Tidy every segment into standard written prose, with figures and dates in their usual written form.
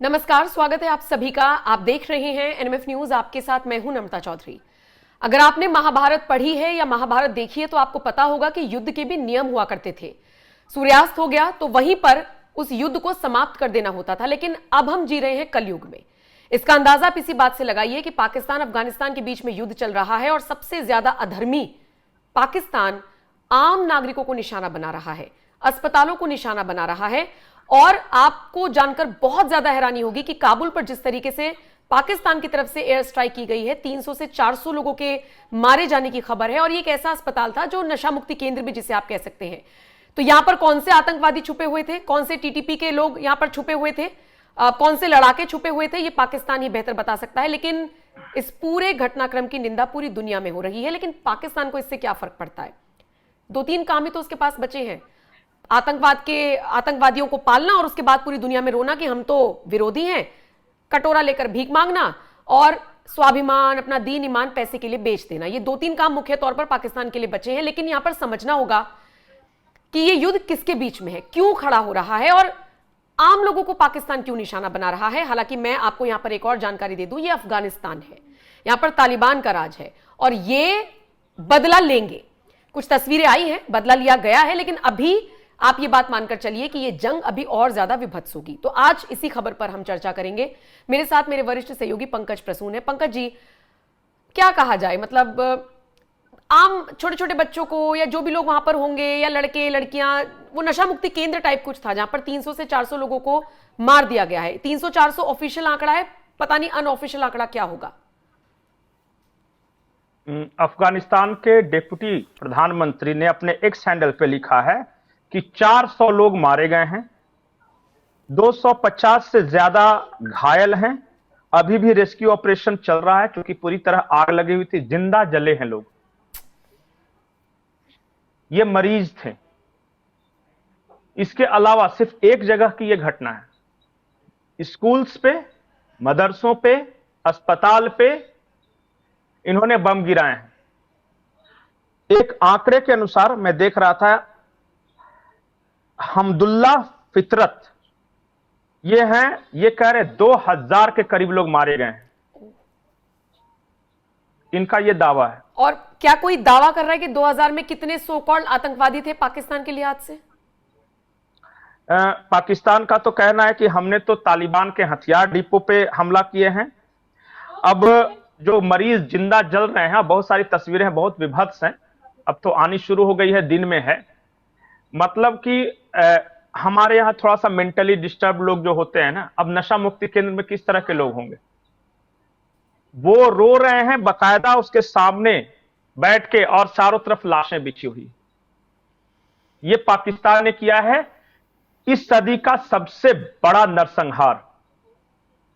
नमस्कार, स्वागत है आप सभी का। आप देख रहे हैं एनएमएफ न्यूज। आपके साथ मैं हूं नम्रता चौधरी। अगर आपने महाभारत पढ़ी है या महाभारत देखी है तो आपको पता होगा कि युद्ध के भी नियम हुआ करते थे। सूर्यास्त हो गया तो वहीं पर उस युद्ध को समाप्त कर देना होता था, लेकिन अब हम जी रहे हैं कलयुग में। इसका अंदाजा आप इसी बात से लगाइए कि पाकिस्तान अफगानिस्तान के बीच में युद्ध चल रहा है और सबसे ज्यादा अधर्मी पाकिस्तान आम नागरिकों को निशाना बना रहा है, अस्पतालों को निशाना बना रहा है। और आपको जानकर बहुत ज्यादा हैरानी होगी कि काबुल पर जिस तरीके से पाकिस्तान की तरफ से एयर स्ट्राइक की गई है, 300 से 400 लोगों के मारे जाने की खबर है। और ये एक ऐसा अस्पताल था जो नशा मुक्ति केंद्र भी जिसे आप कह सकते हैं। तो यहां पर कौन से आतंकवादी छुपे हुए थे, कौन से टीटीपी के लोग यहां पर छुपे हुए थे, कौन से लड़ाके छुपे हुए थे, ये पाकिस्तान ही बेहतर बता सकता है। लेकिन इस पूरे घटनाक्रम की निंदा पूरी दुनिया में हो रही है, लेकिन पाकिस्तान को इससे क्या फर्क पड़ता है? दो तीन काम ही तो उसके पास बचे हैं, आतंकवादियों को पालना और उसके बाद पूरी दुनिया में रोना कि हम तो विरोधी हैं, कटोरा लेकर भीख मांगना और स्वाभिमान, अपना दीन ईमान पैसे के लिए बेच देना। ये दो तीन काम मुख्य तौर पर पाकिस्तान के लिए बचे हैं। लेकिन यहां पर समझना होगा कि ये युद्ध किसके बीच में है, क्यों खड़ा हो रहा है और आम लोगों को पाकिस्तान क्यों निशाना बना रहा है। हालांकि मैं आपको यहां पर एक और जानकारी दे दूं, ये अफगानिस्तान है, यहां पर तालिबान का राज है और ये बदला लेंगे। कुछ तस्वीरें आई हैं, बदला लिया गया है, लेकिन अभी आप ये बात मानकर चलिए कि ये जंग अभी और ज्यादा विभत्स होगी। तो आज इसी खबर पर हम चर्चा करेंगे। मेरे साथ मेरे वरिष्ठ सहयोगी पंकज प्रसून है। पंकज जी, क्या कहा जाए, मतलब आम छोटे छोटे बच्चों को या जो भी लोग वहां पर होंगे या लड़के लड़कियां, वो नशा मुक्ति केंद्र टाइप कुछ था जहां पर 300 से 400 लोगों को मार दिया गया है। 300-400 ऑफिशियल आंकड़ा है, पता नहीं अनऑफिशियल आंकड़ा क्या होगा। अफगानिस्तान के डिप्टी प्रधानमंत्री ने अपने एक्स हैंडल पे लिखा है कि 400 लोग मारे गए हैं, 250 से ज्यादा घायल हैं। अभी भी रेस्क्यू ऑपरेशन चल रहा है क्योंकि पूरी तरह आग लगी हुई थी, जिंदा जले हैं लोग। ये मरीज थे। इसके अलावा सिर्फ एक जगह की यह घटना है, स्कूल्स पे, मदरसों पे, अस्पताल पे इन्होंने बम गिराए हैं। एक आंकड़े के अनुसार मैं देख रहा था, हमदुल्ला फितरत ये कह रहे 2000 के करीब लोग मारे गए हैं। इनका यह दावा है। और क्या कोई दावा कर रहा है कि 2000 में कितने सो कॉल्ड आतंकवादी थे पाकिस्तान के लिहाज से? पाकिस्तान का तो कहना है कि हमने तो तालिबान के हथियार डिपो पे हमला किए हैं। अब जो मरीज जिंदा जल रहे हैं, बहुत सारी तस्वीरें हैं, बहुत विभत्स हैं। अब तो आनी शुरू हो गई है, दिन में है। मतलब कि हमारे यहां थोड़ा सा मेंटली डिस्टर्ब लोग जो होते हैं ना, अब नशा मुक्ति केंद्र में किस तरह के लोग होंगे? वो रो रहे हैं बकायदा उसके सामने बैठ के और चारों तरफ लाशें बिछी हुई। ये पाकिस्तान ने किया है इस सदी का सबसे बड़ा नरसंहार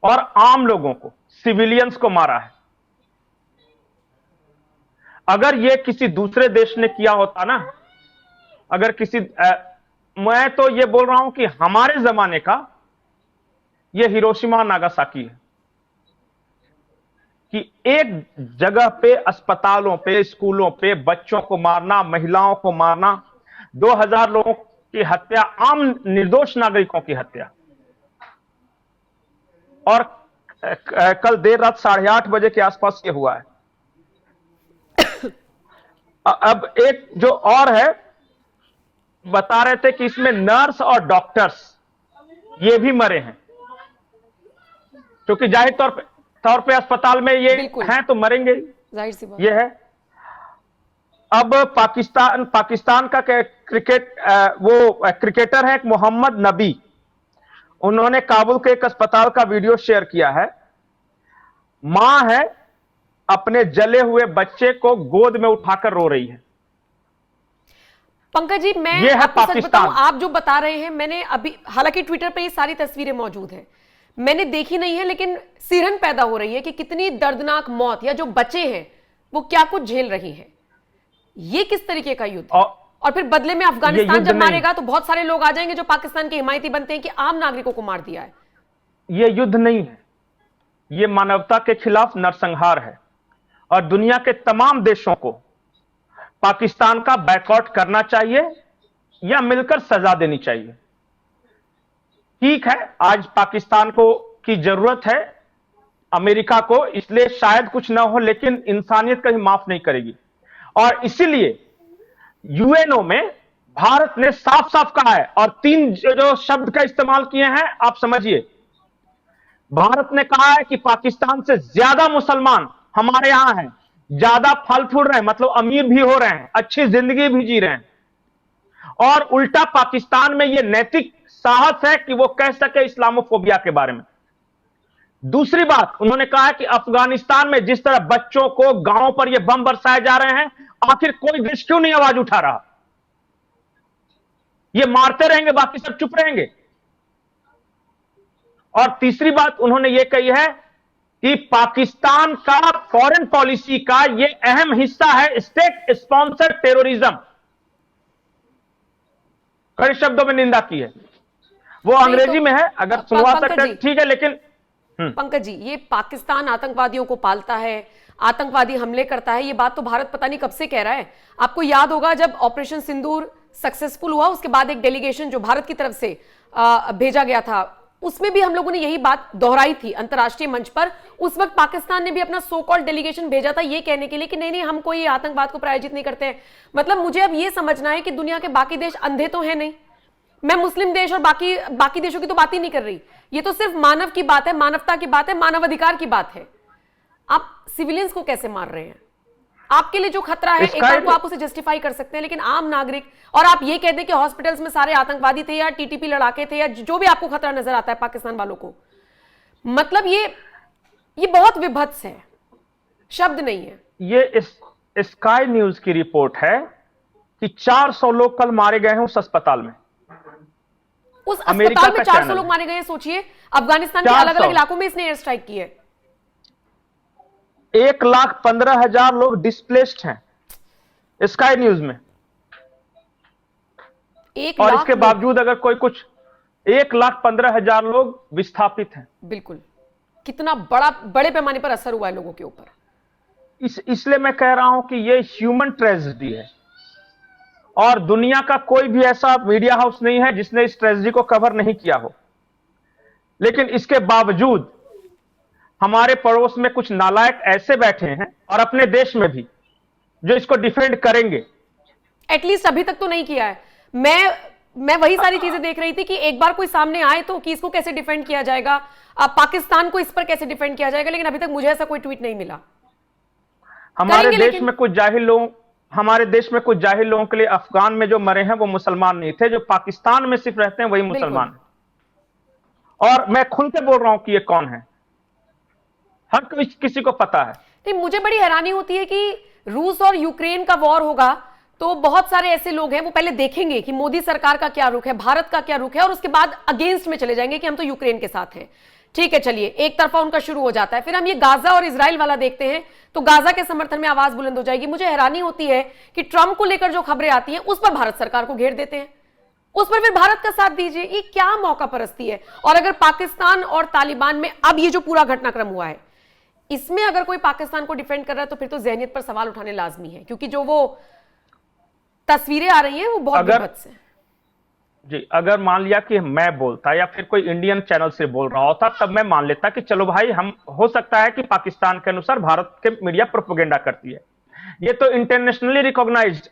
और आम लोगों को, सिविलियंस को मारा है। अगर ये किसी दूसरे देश ने किया होता ना, अगर किसी मैं तो ये बोल रहा हूं कि हमारे जमाने का ये हिरोशिमा नागासाकी है कि एक जगह पे, अस्पतालों पे, स्कूलों पे बच्चों को मारना, महिलाओं को मारना, 2000 लोगों की हत्या, आम निर्दोष नागरिकों की हत्या। और कल देर रात 8:30 बजे के आसपास ये हुआ है। अब एक जो और है, बता रहे थे कि इसमें नर्स और डॉक्टर्स ये भी मरे हैं, क्योंकि जाहिर तौर पे अस्पताल में ये हैं तो मरेंगे, जाहिर सी बात। ये है। अब पाकिस्तान का वो क्रिकेटर है एक मोहम्मद नबी, उन्होंने काबुल के एक अस्पताल का वीडियो शेयर किया है। मां है, अपने जले हुए बच्चे को गोद में उठाकर रो रही है। पंकज जी, मैं आपको सच बताऊं, आप जो बता रहे हैं, मैंने अभी, हालांकि ट्विटर पे ये सारी तस्वीरें मौजूद हैं, मैंने देखी नहीं है, लेकिन सिरहन पैदा हो रही है कि कितनी दर्दनाक मौत, या जो बचे हैं वो क्या कुछ झेल रही हैं। ये किस तरीके का युद्ध है? और फिर बदले में अफगानिस्तान जब मारेगा तो बहुत सारे लोग आ जाएंगे जो पाकिस्तान के हिमायती बनते हैं कि आम नागरिकों को मार दिया है। ये युद्ध नहीं है, ये मानवता के खिलाफ नरसंहार है और दुनिया के तमाम देशों को पाकिस्तान का बैकआउट करना चाहिए या मिलकर सजा देनी चाहिए। ठीक है, आज पाकिस्तान को की जरूरत है अमेरिका को, इसलिए शायद कुछ ना हो, लेकिन इंसानियत कभी माफ नहीं करेगी। और इसीलिए यूएनओ में भारत ने साफ साफ कहा है, और तीन जो शब्द का इस्तेमाल किए हैं आप समझिए। भारत ने कहा है कि पाकिस्तान से ज्यादा मुसलमान हमारे यहां हैं, ज्यादा फल फूल रहे हैं, मतलब अमीर भी हो रहे हैं, अच्छी जिंदगी भी जी रहे हैं, और उल्टा पाकिस्तान में यह नैतिक साहस है कि वो कह सके इस्लामोफोबिया के बारे में। दूसरी बात उन्होंने कहा है कि अफगानिस्तान में जिस तरह बच्चों को गांवों पर ये बम बरसाए जा रहे हैं, आखिर कोई देश क्यों नहीं आवाज उठा रहा? ये मारते रहेंगे, बाकी सब चुप रहेंगे। और तीसरी बात उन्होंने ये कही है कि पाकिस्तान का फॉरेन पॉलिसी का ये अहम हिस्सा है स्टेट स्पॉन्सर्ड टेररिज्म। कड़े शब्दों में निंदा की है। वो अंग्रेजी में है, अगर सुनवा सकते हैं ठीक है, लेकिन पंकज जी, ये पाकिस्तान आतंकवादियों को पालता है, आतंकवादी हमले करता है, ये बात तो भारत पता नहीं कब से कह रहा है। आपको याद होगा जब ऑपरेशन सिंदूर सक्सेसफुल हुआ, उसके बाद एक डेलीगेशन जो भारत की तरफ से भेजा गया था, उसमें भी हम लोगों ने यही बात दोहराई थी अंतर्राष्ट्रीय मंच पर। उस वक्त पाकिस्तान ने भी अपना सो कॉल्ड डेलीगेशन भेजा था ये कहने के लिए कि नहीं नहीं, हम कोई आतंकवाद को प्रायोजित नहीं करते हैं। मतलब मुझे अब ये समझना है कि दुनिया के बाकी देश अंधे तो है नहीं। मैं मुस्लिम देश और बाकी देशों की तो बात ही नहीं कर रही, ये तो सिर्फ मानव की बात है, मानवता की बात है, मानवाधिकार की बात है। आप सिविलियंस को कैसे मार रहे हैं? आपके लिए जो खतरा है एक बार को आप उसे जस्टिफाई कर सकते हैं, लेकिन आम नागरिक, और आप ये कहते हैं कि हॉस्पिटल्स में सारे आतंकवादी थे या टीटीपी लड़ाके थे या जो भी आपको खतरा नजर आता है पाकिस्तान वालों को, मतलब ये बहुत विभत्स है, शब्द नहीं है। ये स्काई न्यूज की रिपोर्ट है कि 400 लोग कल मारे गए हैं उस अस्पताल में। उस अस्पताल में 400 लोग मारे गए हैं। सोचिए, अफगानिस्तान के अलग अलग इलाकों में इसने एयर स्ट्राइक की है। 1,15,000 लोग डिस्प्लेस्ड हैं स्काई न्यूज में, और इसके बावजूद अगर कोई कुछ 1,15,000 लोग विस्थापित हैं। बिल्कुल, कितना बड़े पैमाने पर असर हुआ है लोगों के ऊपर। इसलिए मैं कह रहा हूं कि यह ह्यूमन ट्रेजेडी है, और दुनिया का कोई भी ऐसा मीडिया हाउस नहीं है जिसने इस ट्रेजेडी को कवर नहीं किया हो। लेकिन इसके बावजूद हमारे पड़ोस में कुछ नालायक ऐसे बैठे हैं, और अपने देश में भी, जो इसको डिफेंड करेंगे। एटलीस्ट अभी तक तो नहीं किया है। मैं वही सारी चीजें देख रही थी कि एक बार कोई सामने आए तो कि इसको कैसे डिफेंड किया जाएगा, पाकिस्तान को इस पर कैसे डिफेंड किया जाएगा, लेकिन अभी तक मुझे ऐसा कोई ट्वीट नहीं मिला। हमारे देश में कुछ जाहिल लोगों के लिए अफगान में जो मरे हैं वो मुसलमान नहीं थे, जो पाकिस्तान में सिर्फ रहते हैं वही मुसलमान है। और मैं खुल के बोल रहा हूं कि ये कौन है, हर कोई किसी को पता है। नहीं, मुझे बड़ी हैरानी होती है कि रूस और यूक्रेन का वॉर होगा तो बहुत सारे ऐसे लोग हैं, वो पहले देखेंगे कि मोदी सरकार का क्या रुख है, भारत का क्या रुख है, और उसके बाद अगेंस्ट में चले जाएंगे कि हम तो यूक्रेन के साथ हैं। ठीक है, चलिए, एक तरफा उनका शुरू हो जाता है, फिर हम ये गाजा और इजराइल वाला देखते हैं तो गाजा के समर्थन में आवाज बुलंद हो जाएगी। मुझे हैरानी होती है कि ट्रंप को लेकर जो खबरें आती हैं उस पर भारत सरकार को घेर देते हैं, उस पर फिर भारत का साथ दीजिए। ये क्या मौका परस्ती है? और अगर पाकिस्तान और तालिबान में अब ये जो पूरा घटनाक्रम हुआ है, इसमें अगर कोई पाकिस्तान को डिफेंड कर रहा है तो फिर तो ज़हनियत पर सवाल उठाने लाजमी है, क्योंकि जो वो तस्वीरें आ रही हैं वो बहुत विभत्स हैं। जी, अगर मान लिया कि मैं बोलता या फिर कोई इंडियन चैनल से बोल रहा होता, तब मैं मान लेता कि चलो भाई, हम हो सकता है कि पाकिस्तान के अनुसार भारत के मीडिया प्रोपेगेंडा करती है। ये तो इंटरनेशनली रिकॉग्नाइज्ड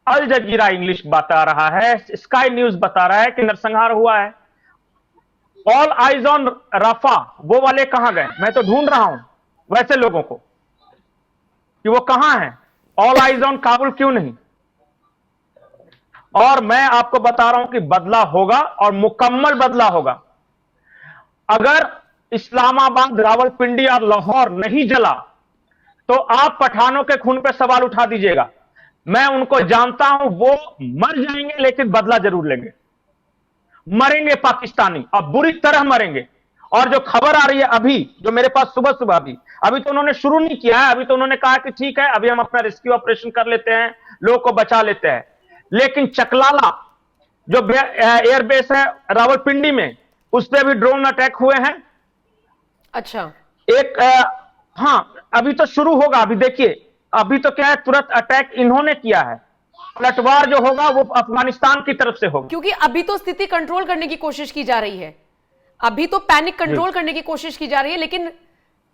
अल जजीरा इंग्लिश बता रहा है, स्काई न्यूज बता रहा है कि नरसंहार हुआ है। ऑल आइज ऑन राफा, वो वाले कहां गए? मैं तो ढूंढ रहा हूं वैसे लोगों को कि वो कहां हैं। ऑल आइज ऑन काबुल क्यों नहीं? और मैं आपको बता रहा हूं कि बदला होगा, और मुकम्मल बदला होगा। अगर इस्लामाबाद, रावलपिंडी और लाहौर नहीं जला तो आप पठानों के खून पर सवाल उठा दीजिएगा। मैं उनको जानता हूं, वो मर जाएंगे लेकिन बदला जरूर लेंगे। मरेंगे पाकिस्तानी, अब बुरी तरह मरेंगे। और जो खबर आ रही है अभी, जो मेरे पास सुबह सुबह अभी तो उन्होंने शुरू नहीं किया है, अभी तो उन्होंने कहा कि ठीक है, अभी हम अपना रेस्क्यू ऑपरेशन कर लेते हैं, लोगों को बचा लेते हैं। लेकिन चकलाला जो एयरबेस है रावलपिंडी में, उस पर भी ड्रोन अटैक हुए हैं। अच्छा, हाँ, अभी तो शुरू होगा। अभी देखिए, अभी तो क्या है, तुरंत अटैक इन्होंने किया है। पलटवार जो होगा वो अफगानिस्तान की तरफ से होगा, क्योंकि अभी तो स्थिति कंट्रोल करने की कोशिश की जा रही है। अभी तो पैनिक कंट्रोल करने की कोशिश की जा रही है, लेकिन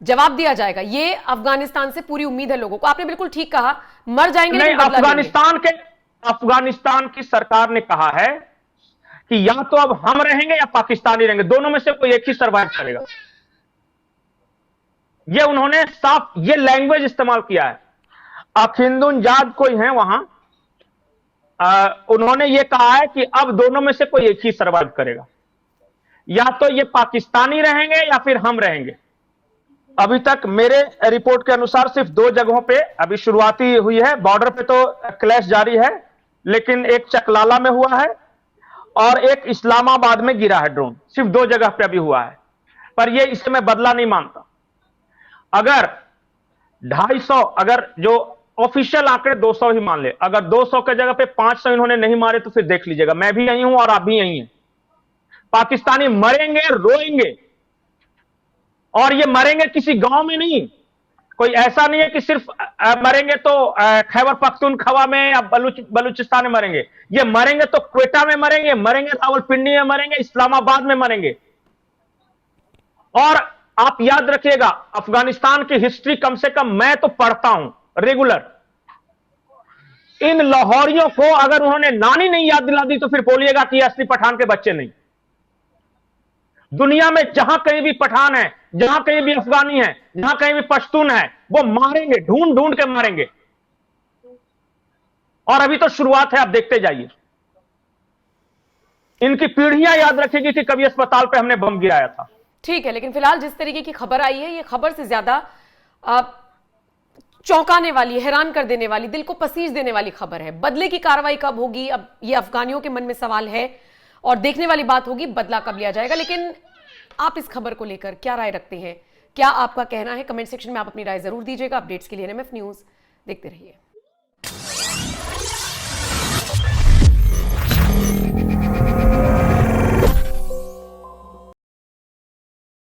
जवाब दिया जाएगा। ये अफगानिस्तान से पूरी उम्मीद है लोगों को। आपने बिल्कुल ठीक कहा, मर जाएंगे नहीं, लेकिन बदला लेंगे। अफगानिस्तान की सरकार ने कहा है कि या तो अब हम रहेंगे या पाकिस्तानी रहेंगे, दोनों में से कोई एक ही सर्वाइव करेगा। ये उन्होंने साफ ये लैंग्वेज इस्तेमाल किया है। अखिंदुनजाद कोई हैं वहां, उन्होंने ये कहा है कि अब दोनों में से कोई एक ही सर्वाइव करेगा, या तो ये पाकिस्तानी रहेंगे या फिर हम रहेंगे। अभी तक मेरे रिपोर्ट के अनुसार सिर्फ 2 जगहों पे अभी शुरुआती हुई है। बॉर्डर पे तो क्लैश जारी है, लेकिन एक चकलाला में हुआ है और एक इस्लामाबाद में गिरा है ड्रोन। सिर्फ 2 जगह पे अभी हुआ है, पर ये इसे मैं बदला नहीं मानता। अगर 250, अगर जो ऑफिशियल आंकड़े 200 ही मान ले, अगर 200 के जगह पे 500 इन्होंने नहीं मारे तो फिर देख लीजिएगा, मैं भी यही हूं और आप भी यही हैं। पाकिस्तानी मरेंगे, रोएंगे, और ये मरेंगे किसी गांव में नहीं। कोई ऐसा नहीं है कि सिर्फ मरेंगे तो खैबर पख्तूनख्वा में या बलूचिस्तान में मरेंगे। ये मरेंगे तो क्वेटा में मरेंगे, मरेंगे रावलपिंडी में मरेंगे, इस्लामाबाद में मरेंगे। और आप याद रखिएगा, अफगानिस्तान की हिस्ट्री कम से कम मैं तो पढ़ता हूं रेगुलर। इन लाहौरियों को अगर उन्होंने नानी नहीं याद दिला दी तो फिर बोलिएगा कि असली पठान के बच्चे नहीं। दुनिया में जहां कहीं भी पठान है, जहां कहीं भी अफगानी है, जहां कहीं भी पश्तून है, वो मारेंगे, ढूंढ ढूंढ के मारेंगे। और अभी तो शुरुआत है, आप देखते जाइए। इनकी पीढ़ियां याद रखेगी कि कभी अस्पताल पे हमने बम गिराया था। ठीक है, लेकिन फिलहाल जिस तरीके की खबर आई है, ये खबर से ज्यादा चौंकाने वाली, हैरान कर देने वाली, दिल को पसीज देने वाली खबर है। बदले की कार्रवाई कब होगी, अब ये अफगानियों के मन में सवाल है और देखने वाली बात होगी बदला कब लिया जाएगा। लेकिन आप इस खबर को लेकर क्या राय रखते हैं, क्या आपका कहना है? कमेंट सेक्शन में आप अपनी राय जरूर दीजिएगा। अपडेट्स के लिए एनएमएफ न्यूज देखते रहिए।